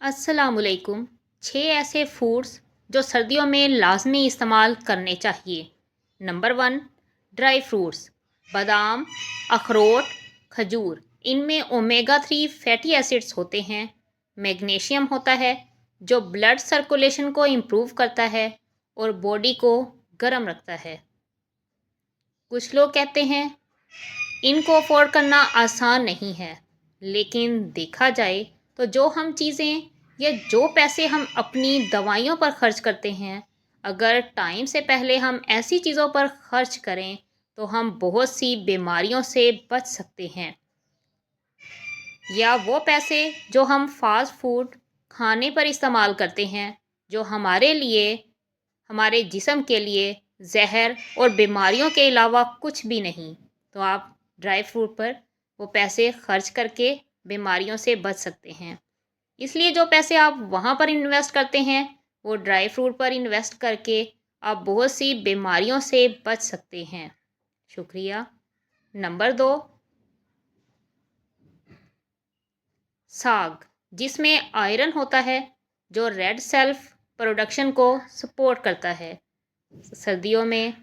अस्सलामुअलैकुम। 6 ऐसे फूड्स जो सर्दियों में लाजमी इस्तेमाल करने चाहिए। Number 1, dry fruits. बादाम, अखरोट, खजूर। इनमें ओमेगा 3 फैटी एसिड्स होते हैं। मैग्नीशियम होता है जो ब्लड सर्कुलेशन को इम्प्रूव करता है और बॉडी को गर्म रखता है। कुछ लोग कहते हैं इनको अफोर्ड करना आसान नहीं है, लेकिन देखा जाए तो जो हम चीज़ें या जो पैसे हम अपनी दवाइयों पर खर्च करते हैं, अगर टाइम से पहले हम ऐसी चीज़ों पर खर्च करें तो हम बहुत सी बीमारियों से बच सकते हैं। या वो पैसे जो हम फास्ट फूड खाने पर इस्तेमाल करते हैं, जो हमारे लिए, हमारे जिस्म के लिए जहर और बीमारियों के अलावा कुछ भी नहीं, तो आप ड्राई फ्रूट पर वो पैसे खर्च करके बीमारियों से बच सकते हैं। इसलिए जो पैसे आप वहाँ पर इन्वेस्ट करते हैं, वो ड्राई फ्रूट पर इन्वेस्ट करके आप बहुत सी बीमारियों से बच सकते हैं। शुक्रिया। नंबर 2, साग, जिसमें आयरन होता है जो रेड सेल्फ प्रोडक्शन को सपोर्ट करता है। सर्दियों में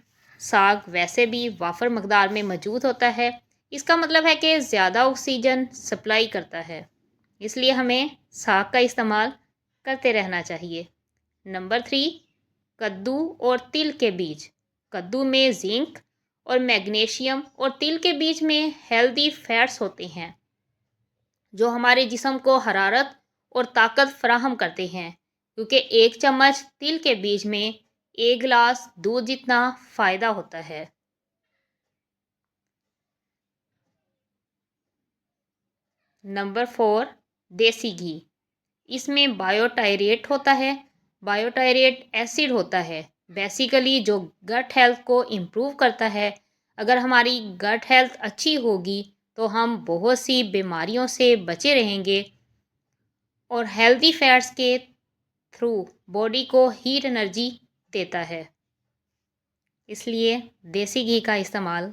साग वैसे भी वाफर मकदार में मौजूद होता है। इसका मतलब है कि ज़्यादा ऑक्सीजन सप्लाई करता है, इसलिए हमें साग का इस्तेमाल करते रहना चाहिए। नंबर 3, कद्दू और तिल के बीज। कद्दू में जिंक और मैग्नीशियम और तिल के बीज में हेल्दी फैट्स होते हैं जो हमारे जिस्म को हरारत और ताकत फराहम करते हैं, क्योंकि एक चम्मच तिल के बीज में एक गिलास दूध जितना फ़ायदा होता है। नंबर 4, देसी घी। इसमें बायोटायरेट होता है। बायोटायरेट एसिड होता है बेसिकली जो गट हेल्थ को इम्प्रूव करता है। अगर हमारी गट हेल्थ अच्छी होगी तो हम बहुत सी बीमारियों से बचे रहेंगे और हेल्दी फैट्स के थ्रू बॉडी को हीट एनर्जी देता है। इसलिए देसी घी का इस्तेमाल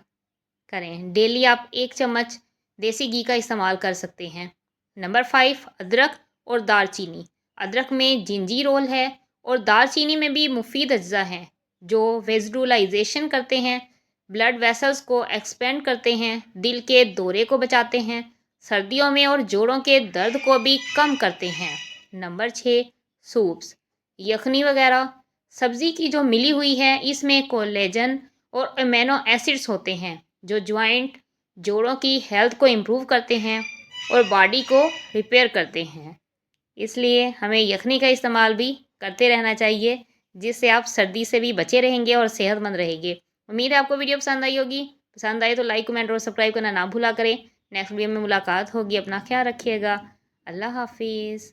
करें। डेली आप 1 चम्मच देसी घी का इस्तेमाल कर सकते हैं। नंबर 5, अदरक और दालचीनी। अदरक में जिंजीरोल है और दालचीनी में भी मुफीद अज्जा हैं जो वेजिटलाइजेशन करते हैं, ब्लड वेसल्स को एक्सपेंड करते हैं, दिल के दौरे को बचाते हैं, सर्दियों में और जोड़ों के दर्द को भी कम करते हैं। नंबर 6, सूप्स, यखनी वगैरह। सब्ज़ी की जो मिली हुई है इसमें कोलेजन और अमीनो एसिड्स होते हैं जो जॉइंट, जोड़ों की हेल्थ को इम्प्रूव करते हैं और बॉडी को रिपेयर करते हैं। इसलिए हमें यखनी का इस्तेमाल भी करते रहना चाहिए, जिससे आप सर्दी से भी बचे रहेंगे और सेहतमंद रहेंगे। उम्मीद है आपको वीडियो पसंद आई होगी। पसंद आए तो लाइक, कमेंट और सब्सक्राइब करना ना भूला करें। नेक्स्ट वीडियो में मुलाकात होगी। अपना ख्याल रखिएगा। अल्लाह हाफिज़।